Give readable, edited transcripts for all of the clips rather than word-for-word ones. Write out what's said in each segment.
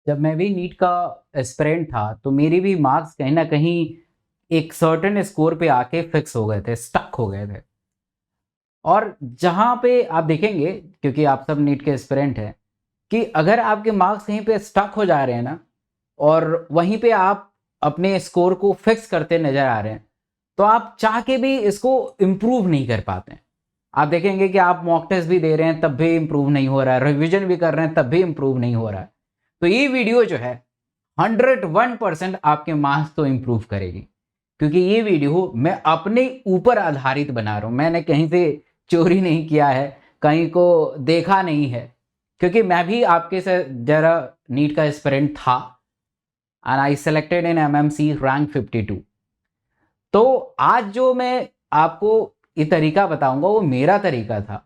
जब मैं भी नीट का एस्पिरेंट था तो मेरी भी मार्क्स कहीं ना कहीं एक सर्टेन स्कोर पे आके फिक्स हो गए थे, स्टक हो गए थे। और जहाँ पे आप देखेंगे, क्योंकि आप सब नीट के एस्पिरेंट हैं, कि अगर आपके मार्क्स कहीं पे स्टक हो जा रहे हैं ना, और वहीं पे आप अपने स्कोर को फिक्स करते नजर आ रहे हैं, तो आप चाह के भी इसको इम्प्रूव नहीं कर पाते हैं। आप देखेंगे कि आप मॉक टेस्ट भी दे रहे हैं तब भी इम्प्रूव नहीं हो रहा है, रिविजन भी कर रहे हैं तब भी इम्प्रूव नहीं हो रहा है। तो ये वीडियो जो है 101% आपके मार्क्स तो इम्प्रूव करेगी, क्योंकि ये वीडियो मैं अपने ऊपर आधारित बना रहा हूं। मैंने कहीं से चोरी नहीं किया है, कहीं को देखा नहीं है, क्योंकि मैं भी आपके से जरा नीट का एस्पिरेंट था and I selected in MMC rank 52। तो आज जो मैं आपको ये तरीका बताऊंगा वो मेरा तरीका था,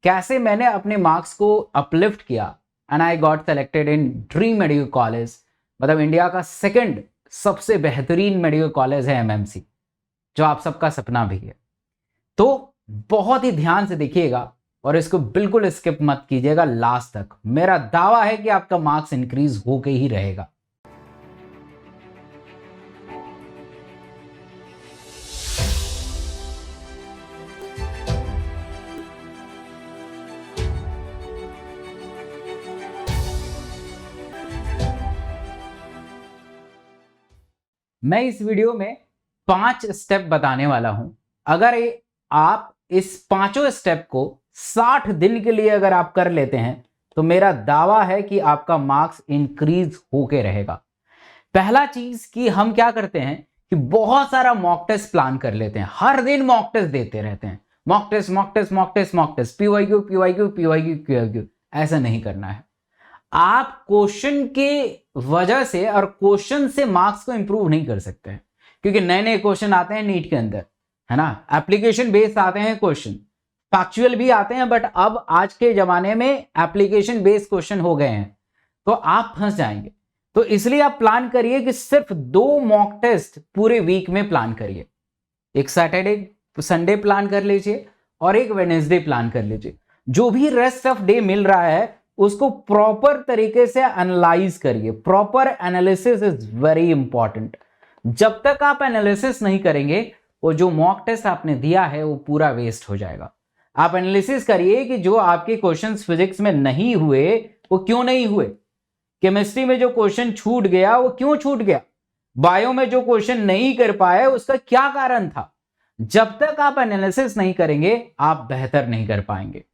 कैसे मैंने अपने मार्क्स को अपलिफ्ट किया and I got selected in dream medical college. मतलब इंडिया का सेकंड सबसे बेहतरीन मेडिकल कॉलेज है एमएमसी, जो आप सबका सपना भी है। तो बहुत ही ध्यान से देखिएगा और इसको बिल्कुल स्किप मत कीजिएगा लास्ट तक। मेरा दावा है कि आपका मार्क्स इंक्रीज होके ही रहेगा। मैं इस वीडियो में 5 स्टेप बताने वाला हूं। अगर आप इस पांचों स्टेप को 60 दिन के लिए अगर आप कर लेते हैं तो मेरा दावा है कि आपका मार्क्स इंक्रीज होके रहेगा। पहला चीज कि हम क्या करते हैं कि बहुत सारा मॉक टेस्ट प्लान कर लेते हैं, हर दिन मॉक टेस्ट देते रहते हैं, mock test mock test mock test mock test, PYQ PYQ PYQ PYQ. ऐसा नहीं करना है। आप क्वेश्चन के वजह से और क्वेश्चन से मार्क्स को इंप्रूव नहीं कर सकते हैं, क्योंकि नए नए क्वेश्चन आते हैं नीट के अंदर, है ना। एप्लीकेशन बेस्ड आते हैं क्वेश्चन, फैक्चुअल भी आते हैं, बट अब आज के जमाने में एप्लीकेशन बेस्ड क्वेश्चन हो गए हैं, तो आप फंस जाएंगे। तो इसलिए आप प्लान करिए कि सिर्फ 2 मॉक टेस्ट पूरे वीक में प्लान करिए। एक सैटरडे संडे प्लान कर लीजिए और एक वेडनेसडे प्लान कर लीजिए। जो भी रेस्ट ऑफ डे मिल रहा है उसको प्रॉपर तरीके से एनालाइज करिए। Proper analysis is very important. जब तक आप एनालिसिस नहीं करेंगे, वो जो मॉक टेस्ट आपने दिया है वो पूरा वेस्ट हो जाएगा। आप एनालिसिस करिए कि जो आपके क्वेश्चंस फिजिक्स में नहीं हुए वो क्यों नहीं हुए, केमिस्ट्री में जो क्वेश्चन छूट गया वो क्यों छूट गया, बायो में जो क्वेश्चन नहीं कर पाए उसका क्या कारण था। जब तक आप एनालिसिस नहीं करेंगे आप बेहतर नहीं कर पाएंगे।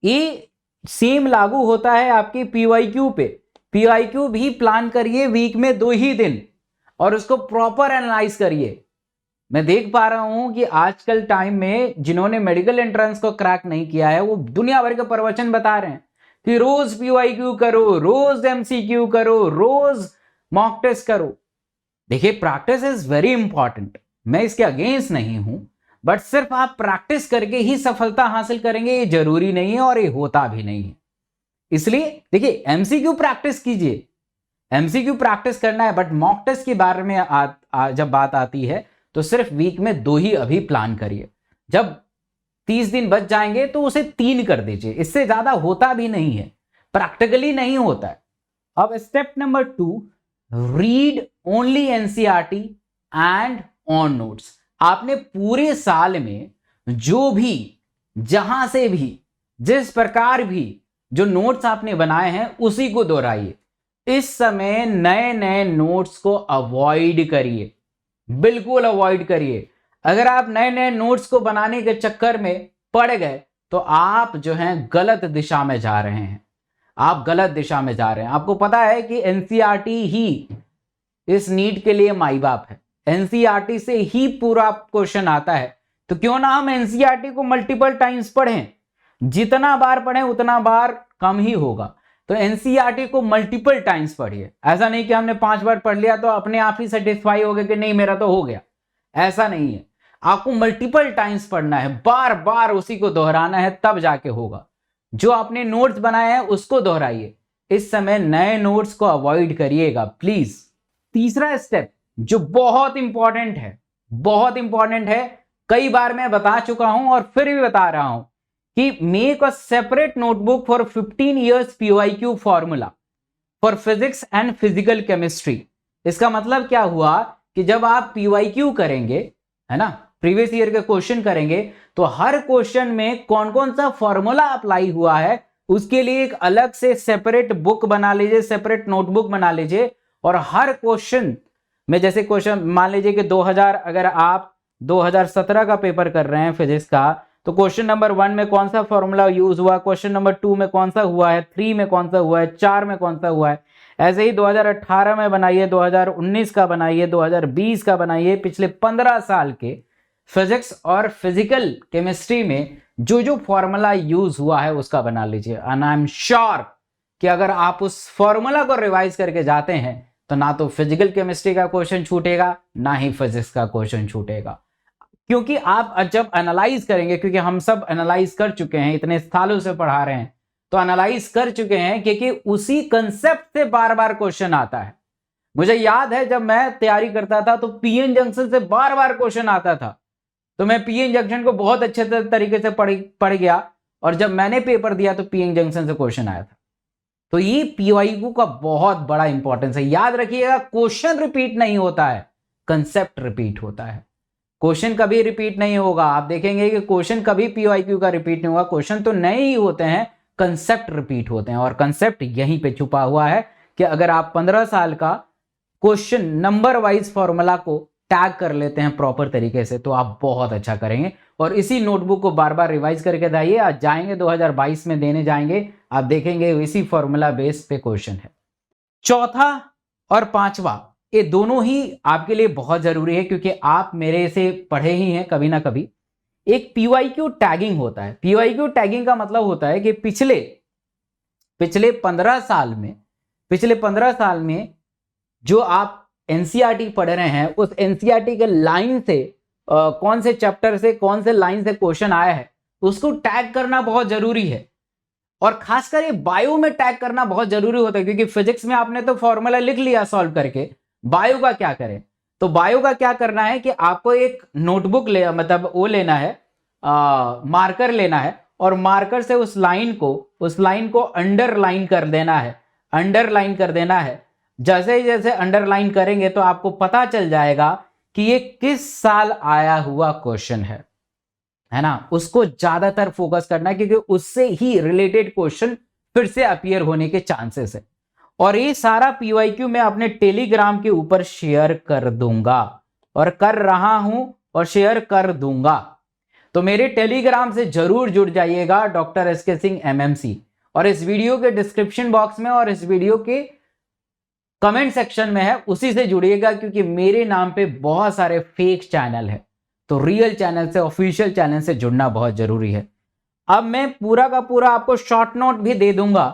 ये सेम लागू होता है आपकी पीवाईक्यू पे। पीवाईक्यू भी प्लान करिए वीक में 2 ही दिन और उसको प्रॉपर एनालाइज करिए। मैं देख पा रहा हूं कि आजकल टाइम में जिन्होंने मेडिकल एंट्रेंस को क्रैक नहीं किया है वो दुनिया भर के प्रवचन बता रहे हैं कि रोज पीवाईक्यू करो, रोज एमसीक्यू करो, रोज मॉक टेस्ट करो। देखिए, प्रैक्टिस इज वेरी इंपॉर्टेंट, मैं इसके अगेंस्ट नहीं हूं, बट सिर्फ आप प्रैक्टिस करके ही सफलता हासिल करेंगे ये जरूरी नहीं है और ये होता भी नहीं है। इसलिए देखिए, एमसीक्यू प्रैक्टिस कीजिए, एमसीक्यू प्रैक्टिस करना है, बट मॉक टेस्ट के बारे में जब बात आती है तो सिर्फ वीक में 2 ही अभी प्लान करिए। जब 30 दिन बच जाएंगे तो उसे 3 कर दीजिए, इससे ज्यादा होता भी नहीं है, प्रैक्टिकली नहीं होता है। अब step number 2, read only NCERT and on notes. आपने पूरे साल में जो भी, जहां से भी, जिस प्रकार भी जो नोट्स आपने बनाए हैं उसी को दोहराइए। इस समय नए नए नोट्स को अवॉइड करिए, बिल्कुल अवॉइड करिए। अगर आप नए नए नोट्स को बनाने के चक्कर में पड़ गए तो आप जो हैं गलत दिशा में जा रहे हैं, आप गलत दिशा में जा रहे हैं। आपको पता है कि एनसीईआरटी ही इस नीट के लिए माई बाप है, एनसीईआरटी से ही पूरा क्वेश्चन आता है। तो क्यों ना हम एनसीईआरटी को मल्टीपल टाइम्स पढ़ें, जितना बार पढ़ें उतना बार कम ही होगा। तो एनसीईआरटी को मल्टीपल टाइम्स पढ़िए। ऐसा नहीं कि हमने 5 बार पढ़ लिया तो अपने आप ही सेटिस्फाई हो गया कि नहीं मेरा तो हो गया, ऐसा नहीं है। आपको मल्टीपल टाइम्स पढ़ना है, बार बार उसी को दोहराना है, तब जाके होगा। जो आपने नोट्स बनाए हैं उसको दोहराइए। इस समय नए नोट्स को अवॉइड करिएगा प्लीज। तीसरा स्टेप जो बहुत इंपॉर्टेंट है, बहुत इंपॉर्टेंट है, कई बार मैं बता चुका हूं और फिर भी बता रहा हूं कि make a separate notebook for 15 years PYQ formula. For physics and physical chemistry. इसका मतलब क्या हुआ कि जब आप पीवाईक्यू करेंगे, है ना, प्रीवियस ईयर के क्वेश्चन करेंगे, तो हर क्वेश्चन में कौन कौन सा फॉर्मूला अप्लाई हुआ है उसके लिए एक अलग से सेपरेट बुक बना लीजिए, सेपरेट नोटबुक बना लीजिए। और हर क्वेश्चन में, जैसे क्वेश्चन मान लीजिए कि 2000, अगर आप 2017 का पेपर कर रहे हैं फिजिक्स का, तो क्वेश्चन नंबर 1 में कौन सा फॉर्मूला यूज हुआ, क्वेश्चन नंबर 2 में कौन सा हुआ है, 3 में कौन सा हुआ है, 4 में कौन सा हुआ है। ऐसे ही 2018 में बनाइए, 2019 का बनाइए, 2020 का बनाइए। पिछले 15 साल के फिजिक्स और फिजिकल केमिस्ट्री में जो जो फॉर्मूला यूज हुआ है उसका बना लीजिए। एंड आई एम श्योर कि अगर आप उस फॉर्मूला को रिवाइज करके जाते हैं तो ना तो फिजिकल केमिस्ट्री का क्वेश्चन छूटेगा, ना ही फिजिक्स का क्वेश्चन छूटेगा। क्योंकि आप जब एनालाइज करेंगे, क्योंकि हम सब एनालाइज कर चुके हैं, इतने सालों से पढ़ा रहे हैं तो एनालाइज कर चुके हैं, क्योंकि उसी कंसेप्ट से बार बार क्वेश्चन आता है। मुझे याद है जब मैं तैयारी करता था तो पीएन जंक्शन से बार बार क्वेश्चन आता था, तो मैं पीएन जंक्शन को बहुत अच्छे तरीके से पढ़ गया, और जब मैंने पेपर दिया तो पीएन जंक्शन से क्वेश्चन आया था। तो ये पीवाईक्यू का बहुत बड़ा इंपॉर्टेंस है। याद रखिएगा, क्वेश्चन रिपीट नहीं होता है, कंसेप्ट रिपीट होता है। क्वेश्चन कभी रिपीट नहीं होगा। आप देखेंगे कि क्वेश्चन कभी पीवाईक्यू का रिपीट नहीं होगा। क्वेश्चन तो नए ही होते हैं, कंसेप्ट रिपीट होते हैं। और कंसेप्ट यहीं पे छुपा हुआ है कि अगर आप 15 साल का क्वेश्चन नंबर वाइज फॉर्मूला को टैग कर लेते हैं प्रॉपर तरीके से तो आप बहुत अच्छा करेंगे। और इसी नोटबुक को बार बार रिवाइज करके जाइए। आज जाएंगे 2022 में देने जाएंगे, आप देखेंगे इसी फॉर्मूला बेस पे क्वेश्चन है। चौथा और पांचवा, ये दोनों ही आपके लिए बहुत जरूरी है, क्योंकि आप मेरे से पढ़े ही हैं कभी ना कभी। एक पीवाईक्यू टैगिंग होता है। पीवाईक्यू टैगिंग का मतलब होता है कि पिछले 15 साल में जो आप एनसीईआरटी पढ़ रहे हैं, उस एनसीईआरटी के लाइन से कौन से चैप्टर से कौन से लाइन से क्वेश्चन आया है उसको टैग करना बहुत जरूरी है। और खासकर ये बायो में टैग करना बहुत जरूरी होता है, क्योंकि फिजिक्स में आपने तो फॉर्मूला लिख लिया सॉल्व करके, बायो का क्या करें। तो बायो का क्या करना है कि आपको एक नोटबुक मतलब वो लेना है, मार्कर लेना है, और मार्कर से उस लाइन को अंडरलाइन कर देना है। जैसे ही जैसे अंडरलाइन करेंगे तो आपको पता चल जाएगा कि ये किस साल आया हुआ क्वेश्चन है ना। उसको ज्यादातर फोकस करना है, क्योंकि उससे ही रिलेटेड क्वेश्चन फिर से अपीयर होने के चांसेस है। और ये सारा पीवाईक्यू मैं अपने टेलीग्राम के ऊपर शेयर कर दूंगा, और कर रहा हूं और शेयर कर दूंगा। तो मेरे टेलीग्राम से जरूर जुड़ जाइएगा, डॉक्टर एसके सिंह एमएमसी। और इस वीडियो के डिस्क्रिप्शन बॉक्स में और इस वीडियो के कमेंट सेक्शन में है, उसी से जुड़िएगा, क्योंकि मेरे नाम पे बहुत सारे फेक चैनल है। तो रियल चैनल से, ऑफिशियल चैनल से जुड़ना बहुत जरूरी है। अब मैं पूरा का पूरा आपको शॉर्ट नोट भी दे दूंगा।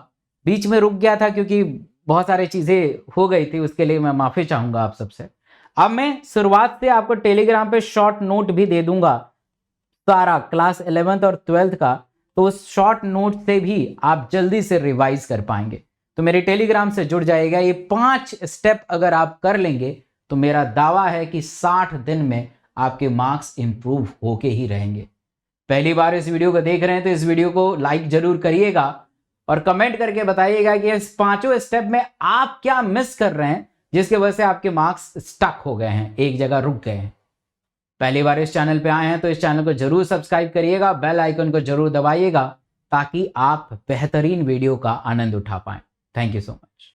बीच में रुक गया था क्योंकि बहुत सारी चीजें हो गई थी, उसके लिए मैं माफी चाहूंगा आप सबसे। अब मैं शुरुआत से आपको टेलीग्राम पे शॉर्ट नोट भी दे दूंगा सारा, क्लास 11th और 12th का। तो उस शॉर्ट नोट से भी आप जल्दी से रिवाइज कर पाएंगे। तो मेरे टेलीग्राम से जुड़ जाएगा। ये 5 स्टेप अगर आप कर लेंगे तो मेरा दावा है कि 60 दिन में आपके मार्क्स इंप्रूव होके ही रहेंगे। पहली बार इस वीडियो को देख रहे हैं तो इस वीडियो को लाइक जरूर करिएगा, और कमेंट करके बताइएगा कि इस 5 स्टेप में आप क्या मिस कर रहे हैं जिसकी वजह से आपके मार्क्स स्टक हो गए हैं, एक जगह रुक गए हैं। पहली बार इस चैनल पे आए हैं तो इस चैनल को जरूर सब्सक्राइब करिएगा, बेल आइकन को जरूर दबाइएगा, ताकि आप बेहतरीन वीडियो का आनंद उठा पाएं। Thank you so much.